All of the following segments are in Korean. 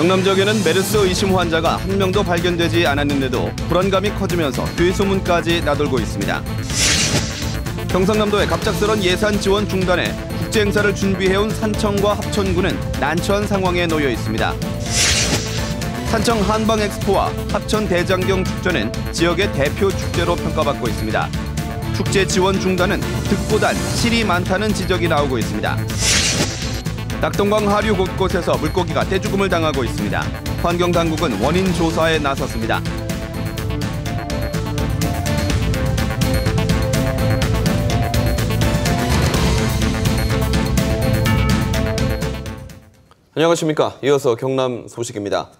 경남 지역에는 메르스 의심 환자가 한 명도 발견되지 않았는데도 불안감이 커지면서 괴소문까지 나돌고 있습니다. 경상남도의 갑작스런 예산 지원 중단에 국제 행사를 준비해온 산청과 합천군은 난처한 상황에 놓여 있습니다. 산청 한방 엑스포와 합천 대장경 축제는 지역의 대표 축제로 평가받고 있습니다. 축제 지원 중단은 득보단 실이 많다는 지적이 나오고 있습니다. 낙동강 하류 곳곳에서 물고기가 떼죽음을 당하고 있습니다. 환경당국은 원인 조사에 나섰습니다. 안녕하십니까. 이어서 경남 소식입니다.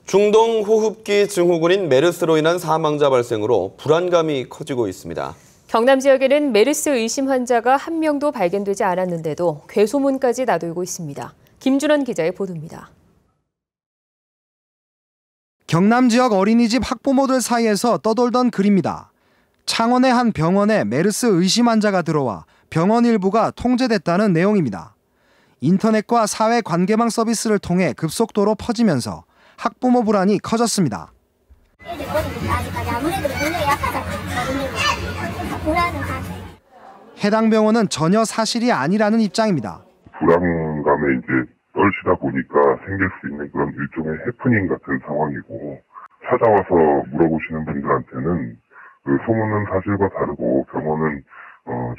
중동 호흡기 증후군인 메르스로 인한 사망자 발생으로 불안감이 커지고 있습니다. 경남 지역에는 메르스 의심 환자가 한 명도 발견되지 않았는데도 괴소문까지 나돌고 있습니다. 김준원 기자의 보도입니다. 경남 지역 어린이집 학부모들 사이에서 떠돌던 글입니다. 창원의 한 병원에 메르스 의심 환자가 들어와 병원 일부가 통제됐다는 내용입니다. 인터넷과 사회관계망 서비스를 통해 급속도로 퍼지면서 학부모 불안이 커졌습니다. 해당 병원은 전혀 사실이 아니라는 입장입니다. 불안감에 떨치다 보니까 생길 수 있는 그런 일종의 해프닝 같은 상황이고, 찾아와서 물어보시는 분들한테는 그 소문은 사실과 다르고 병원은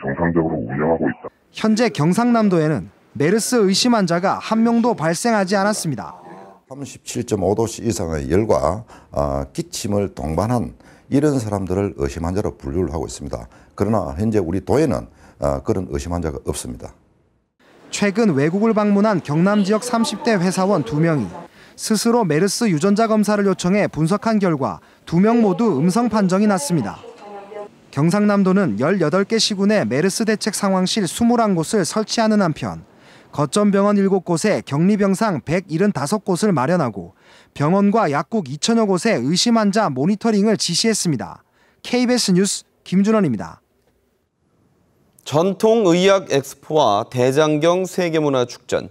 정상적으로 운영하고 있다. 현재 경상남도에는 메르스 의심 환자가 한 명도 발생하지 않았습니다. 37.5도씨 이상의 열과 기침을 동반한 이런 사람들을 의심 환자로 분류를 하고 있습니다. 그러나 현재 우리 도에는 그런 의심 환자가 없습니다. 최근 외국을 방문한 경남 지역 30대 회사원 2명이 스스로 메르스 유전자 검사를 요청해 분석한 결과 2명 모두 음성 판정이 났습니다. 경상남도는 18개 시군에 메르스 대책 상황실 21곳을 설치하는 한편 거점 병원 7곳에 격리병상 175곳을 마련하고 병원과 약국 2천여 곳에 의심 환자 모니터링을 지시했습니다. KBS 뉴스 김준원입니다. 전통의학 엑스포와 대장경 세계문화축전,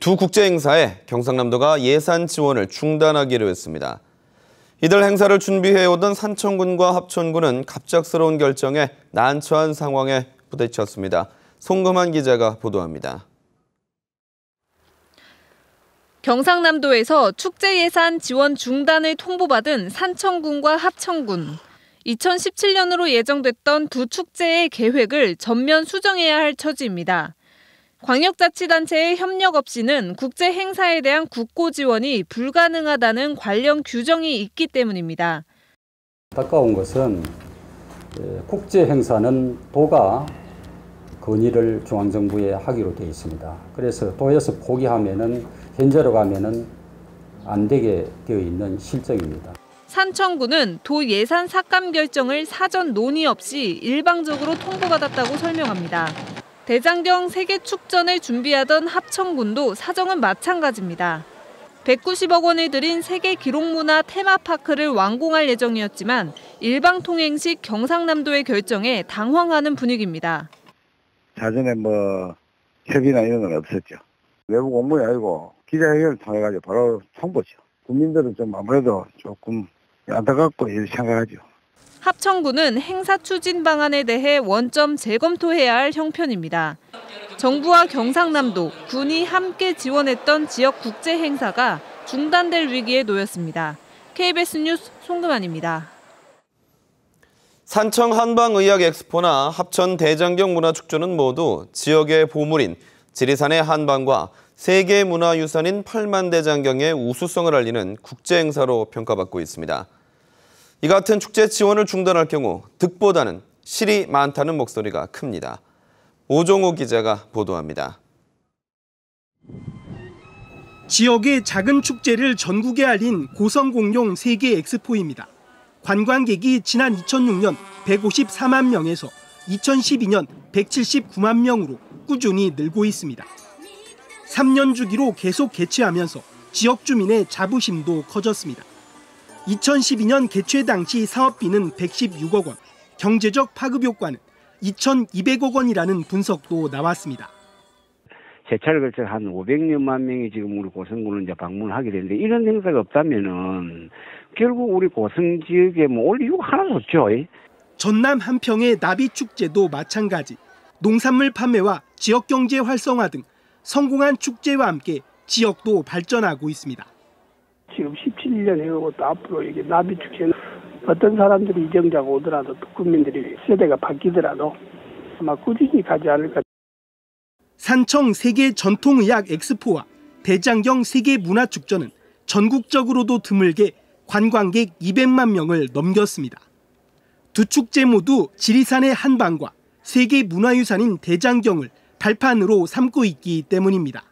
두 국제 행사에 경상남도가 예산 지원을 중단하기로 했습니다. 이들 행사를 준비해오던 산청군과 합천군은 갑작스러운 결정에 난처한 상황에 부딪혔습니다. 송금한 기자가 보도합니다. 경상남도에서 축제 예산 지원 중단을 통보받은 산청군과 합천군. 2017년으로 예정됐던 두 축제의 계획을 전면 수정해야 할 처지입니다. 광역자치단체의 협력 없이는 국제 행사에 대한 국고 지원이 불가능하다는 관련 규정이 있기 때문입니다. 안타까운 것은 국제 행사는 도가 건의를 중앙정부에 하기로 되어 있습니다. 그래서 도에서 포기하면은 현재로 가면은 안 되게 되어 있는 실정입니다. 산청군은 도 예산 삭감 결정을 사전 논의 없이 일방적으로 통보받았다고 설명합니다. 대장경 세계축전을 준비하던 합천군도 사정은 마찬가지입니다. 190억 원을 들인 세계기록문화 테마파크를 완공할 예정이었지만 일방통행식 경상남도의 결정에 당황하는 분위기입니다. 사전에 협의나 이런 건 없었죠. 외부 공문이 아니고 기자회견을 통해가지고 바로 통보죠. 국민들은 좀 아무래도 조금 안타깝고 이렇게 생각하죠. 합천군은 행사 추진 방안에 대해 원점 재검토해야 할 형편입니다. 정부와 경상남도, 군이 함께 지원했던 지역 국제 행사가 중단될 위기에 놓였습니다. KBS 뉴스 송금환입니다. 산청 한방의학 엑스포나 합천 대장경 문화축제는 모두 지역의 보물인 지리산의 한방과 세계문화유산인 팔만대장경의 우수성을 알리는 국제행사로 평가받고 있습니다. 이 같은 축제 지원을 중단할 경우 득보다는 실이 많다는 목소리가 큽니다. 오종호 기자가 보도합니다. 지역의 작은 축제를 전국에 알린 고성공룡 세계 엑스포입니다. 관광객이 지난 2006년 154만 명에서 2012년 179만 명으로 꾸준히 늘고 있습니다. 3년 주기로 계속 개최하면서 지역 주민의 자부심도 커졌습니다. 2012년 개최 당시 사업비는 116억 원, 경제적 파급 효과는 2,200억 원이라는 분석도 나왔습니다. 세 차례 걸쳐 한 500여만 명이 지금 우리 고성군을 이제 방문을 하게 되는데 이런 행사가 없다면은 결국 우리 고성 지역에 뭐 올 이유가 하나도 없죠. 전남 한평의 나비축제도 마찬가지. 농산물 판매와 지역경제 활성화 등 성공한 축제와 함께 지역도 발전하고 있습니다. 지금 17년 해오고 또 앞으로 이게 나비축제는 어떤 사람들이 이정자가 오더라도 또 국민들이 세대가 바뀌더라도 아마 꾸준히 가지 않을까. 산청 세계 전통의학 엑스포와 대장경 세계 문화축제는 전국적으로도 드물게 관광객 200만 명을 넘겼습니다. 두 축제 모두 지리산의 한방과 세계 문화유산인 대장경을 발판으로 삼고 있기 때문입니다.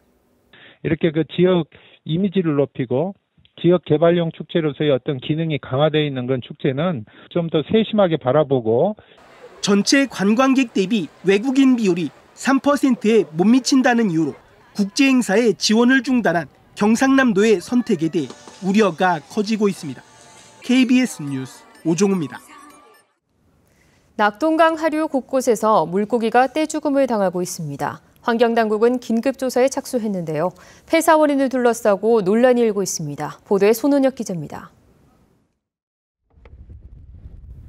이렇게 그 지역 이미지를 높이고 지역 개발용 축제로서의 어떤 기능이 강화되어 있는 그런 축제는 좀 더 세심하게 바라보고 전체 관광객 대비 외국인 비율이 3%에 못 미친다는 이유로 국제 행사에 지원을 중단한 경상남도의 선택에 대해 우려가 커지고 있습니다. KBS 뉴스 오종우입니다. 낙동강 하류 곳곳에서 물고기가 떼죽음을 당하고 있습니다. 환경당국은 긴급조사에 착수했는데요. 폐사 원인을 둘러싸고 논란이 일고 있습니다. 보도에 손은혁 기자입니다.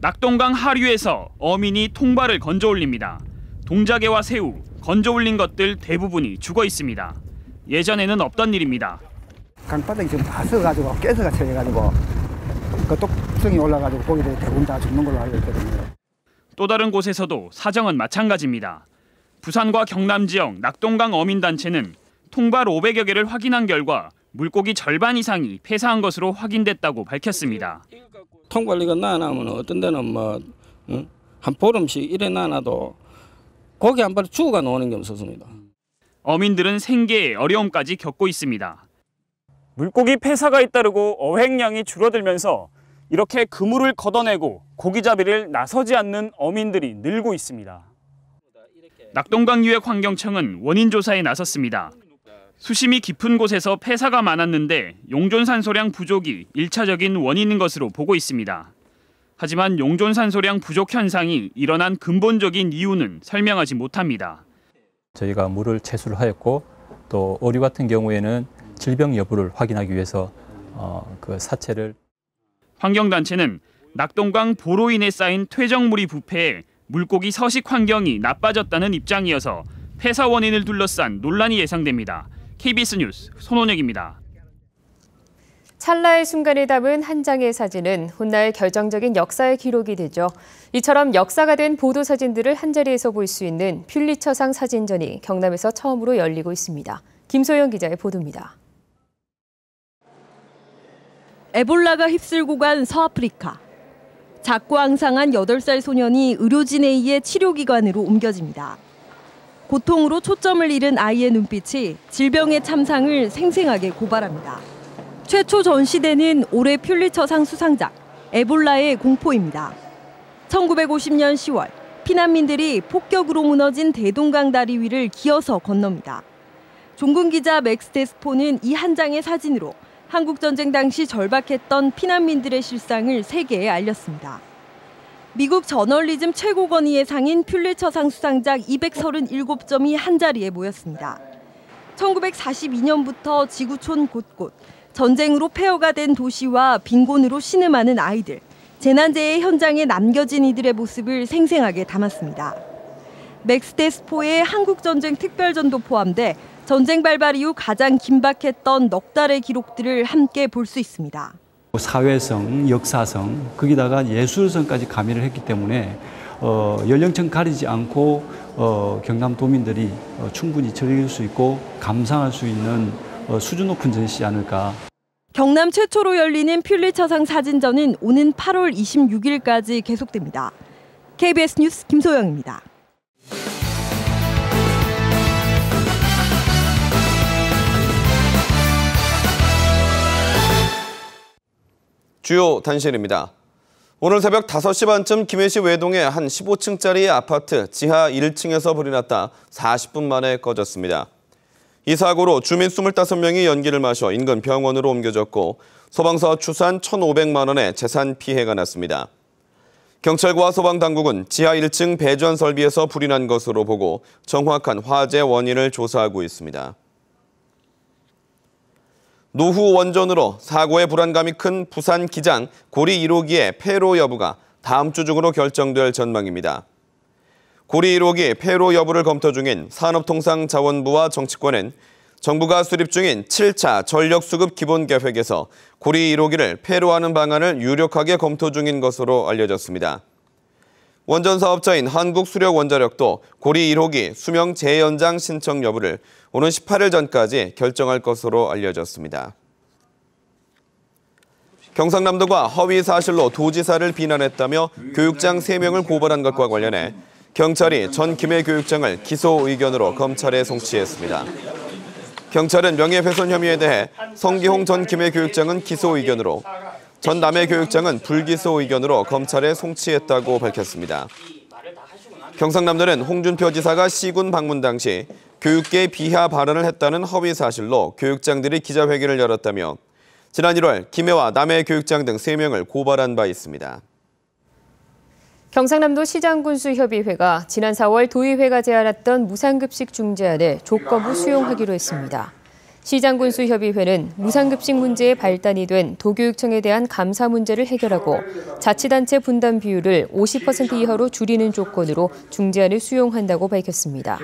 낙동강 하류에서 어민이 통발을 건져 올립니다. 동자개와 새우, 건져 올린 것들 대부분이 죽어 있습니다. 예전에는 없던 일입니다. 강바닥이 지금 다 써가지고 깨서가 쳐져가지고 그 독성이 올라가지고 고기들이 대부분 다 죽는 걸로 알고 있거든요. 또 다른 곳에서도 사정은 마찬가지입니다. 부산과 경남 지역 낙동강 어민단체는 통발 500여 개를 확인한 결과 물고기 절반 이상이 폐사한 것으로 확인됐다고 밝혔습니다. 통발리가 나나면 어떤 데는 한 보름씩 이래 나나도 고기 한 발에 죽어가 나오는 게 없었습니다. 어민들은 생계에 어려움까지 겪고 있습니다. 물고기 폐사가 잇따르고 어획량이 줄어들면서 이렇게 그물을 걷어내고 고기잡이를 나서지 않는 어민들이 늘고 있습니다. 낙동강유역환경청은 원인 조사에 나섰습니다. 수심이 깊은 곳에서 폐사가 많았는데 용존산소량 부족이 1차적인 원인인 것으로 보고 있습니다. 하지만 용존산소량 부족 현상이 일어난 근본적인 이유는 설명하지 못합니다. 저희가 물을 채수를 하였고 또 어류 같은 경우에는 질병 여부를 확인하기 위해서 그 사체를 환경단체는 낙동강 보로 인해 쌓인 퇴적물이 부패해 물고기 서식 환경이 나빠졌다는 입장이어서 폐사 원인을 둘러싼 논란이 예상됩니다. KBS 뉴스 손원혁입니다. 찰나의 순간을 담은 한 장의 사진은 훗날 결정적인 역사의 기록이 되죠. 이처럼 역사가 된 보도 사진들을 한자리에서 볼 수 있는 퓰리처상 사진전이 경남에서 처음으로 열리고 있습니다. 김소영 기자의 보도입니다. 에볼라가 휩쓸고 간 서아프리카. 작고 앙상한 8살 소년이 의료진에 의해 치료기관으로 옮겨집니다. 고통으로 초점을 잃은 아이의 눈빛이 질병의 참상을 생생하게 고발합니다. 최초 전시되는 올해 퓰리처상 수상작, 에볼라의 공포입니다. 1950년 10월, 피난민들이 폭격으로 무너진 대동강 다리 위를 기어서 건넙니다. 종군 기자 맥스 데스포는 이 한 장의 사진으로 한국전쟁 당시 절박했던 피난민들의 실상을 세계에 알렸습니다. 미국 저널리즘 최고 권위의 상인 퓰리처상 수상작 237점이 한자리에 모였습니다. 1942년부터 지구촌 곳곳, 전쟁으로 폐허가 된 도시와 빈곤으로 신음하는 아이들, 재난재해 현장에 남겨진 이들의 모습을 생생하게 담았습니다. 맥스 데스포의 한국전쟁 특별전도 포함돼 전쟁 발발 이후 가장 긴박했던 넉 달의 기록들을 함께 볼 수 있습니다. 사회성, 역사성, 거기다가 예술성까지 가미를 했기 때문에 연령층 가리지 않고 경남도민들이 충분히 즐길 수 있고 감상할 수 있는 수준 높은 전시지 않을까. 경남 최초로 열리는 퓰리처상 사진전은 오는 8월 26일까지 계속됩니다. KBS 뉴스 김소영입니다. 주요 단신입니다. 오늘 새벽 5시 반쯤 김해시 외동의 한 15층짜리 아파트 지하 1층에서 불이 났다 40분 만에 꺼졌습니다. 이 사고로 주민 25명이 연기를 마셔 인근 병원으로 옮겨졌고 소방서 추산 1,500만 원의 재산 피해가 났습니다. 경찰과 소방당국은 지하 1층 배관 설비에서 불이 난 것으로 보고 정확한 화재 원인을 조사하고 있습니다. 노후 원전으로 사고의 불안감이 큰 부산 기장 고리 1호기의 폐로 여부가 다음 주 중으로 결정될 전망입니다. 고리 1호기 폐로 여부를 검토 중인 산업통상자원부와 정치권은 정부가 수립 중인 7차 전력수급 기본계획에서 고리 1호기를 폐로하는 방안을 유력하게 검토 중인 것으로 알려졌습니다. 원전 사업자인 한국수력원자력도 고리 1호기 수명 재연장 신청 여부를 오는 18일 전까지 결정할 것으로 알려졌습니다. 경상남도가 허위 사실로 도지사를 비난했다며 교육장 3명을 고발한 것과 관련해 경찰이 전 김해 교육장을 기소 의견으로 검찰에 송치했습니다. 경찰은 명예훼손 혐의에 대해 성기홍 전 김해 교육장은 기소 의견으로, 전 남해 교육장은 불기소 의견으로 검찰에 송치했다고 밝혔습니다. 경상남도는 홍준표 지사가 시군 방문 당시 교육계 비하 발언을 했다는 허위 사실로 교육장들이 기자회견을 열었다며 지난 1월 김해와 남해 교육장 등 3명을 고발한 바 있습니다. 경상남도 시장군수협의회가 지난 4월 도의회가 제안했던 무상급식 중재안을 조건부 수용하기로 했습니다. 시장군수협의회는 무상급식 문제의 발단이 된 도교육청에 대한 감사 문제를 해결하고 자치단체 분담 비율을 50% 이하로 줄이는 조건으로 중재안을 수용한다고 밝혔습니다.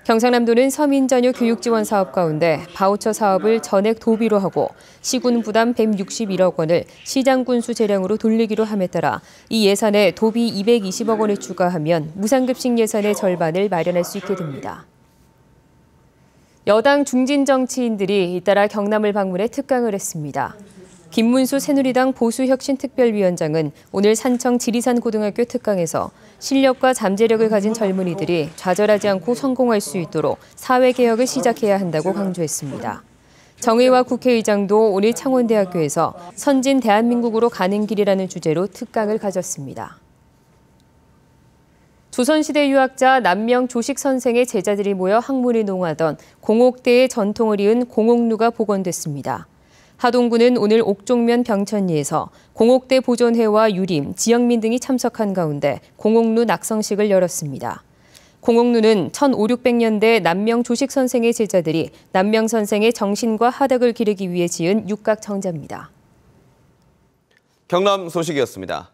경상남도는 서민 전유 교육 지원 사업 가운데 바우처 사업을 전액 도비로 하고 시군 부담 161억 원을 시장군수 재량으로 돌리기로 함에 따라 이 예산에 도비 220억 원을 추가하면 무상급식 예산의 절반을 마련할 수 있게 됩니다. 여당 중진 정치인들이 잇따라 경남을 방문해 특강을 했습니다. 김문수 새누리당 보수혁신특별위원장은 오늘 산청 지리산고등학교 특강에서 실력과 잠재력을 가진 젊은이들이 좌절하지 않고 성공할 수 있도록 사회개혁을 시작해야 한다고 강조했습니다. 정의와 국회의장도 오늘 창원대학교에서 선진 대한민국으로 가는 길이라는 주제로 특강을 가졌습니다. 조선시대 유학자 남명 조식 선생의 제자들이 모여 학문을 농하던 공옥대의 전통을 이은 공옥루가 복원됐습니다. 하동구는 오늘 옥종면 병천리에서 공옥대 보존회와 유림, 지역민 등이 참석한 가운데 공옥루 낙성식을 열었습니다. 공옥루는 1500년대 남명 조식 선생의 제자들이 남명 선생의 정신과 하덕을 기르기 위해 지은 육각 정자입니다. 경남 소식이었습니다.